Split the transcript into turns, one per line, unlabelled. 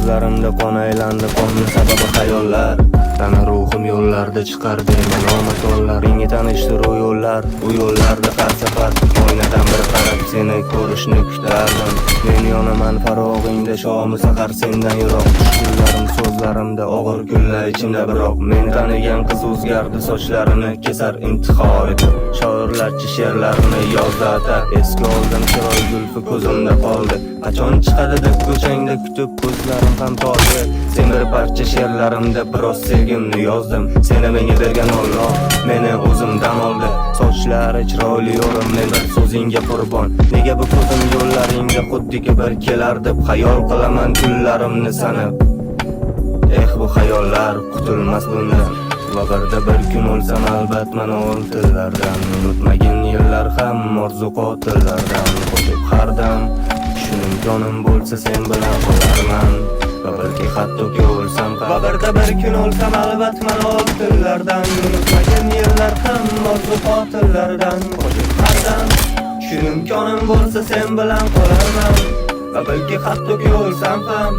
ko'zlarimda qon aylandi, qonni sababi xayollar. Tana ruhim yo'llarda chiqar deyman omatonlar. Menga tanishtiruv yo'llar, bu yo'llarda har safar oynadan bir qarab seni ko'rishni kutardim. Men yonaman farog'ingda, shomi sahar sendan yiroq. Tushkunlarim so'zlarimda og'ir kunlar ichimda biroq. Men tanigan qiz o'zgardi, sochlarini kesar intihor etib. Shoirlarcha she'rlarini yozdi atab. Eski oldim chiroy gulfi ko'zimda qoldi. Qachon chiqadi deb ko'changda kutib ko'zlarim ham toldi. Sen bir parcha she'rlarimda biroz sevgimni yozdim. Seni menga bergan Alloh meni o'zimdan oldi. Sochlari chiroyli yo'lim, men bir so'zingga qurbon. Nega bu ko'zim yo'llaringda xuddiki bir kelar deb xayol qilaman kunlarimni sanab. Bu xayollar qutulmas bundan. Va bir kun o'lsam albat mana oltillardan. Unutmagin yillar ham orzu qotillardan. Qo'shib har dam shun imkonim bo'lsa sen bilan qolarman. Va balki hatto o'lsam va bir kun o'lsam albat mana oltillardan. Unutmagin yillar ham orzu qotillardan. Qo'shib har dam shun imkonim bo'lsa sen bilan qolarman. Va balki hatto o'lsam ham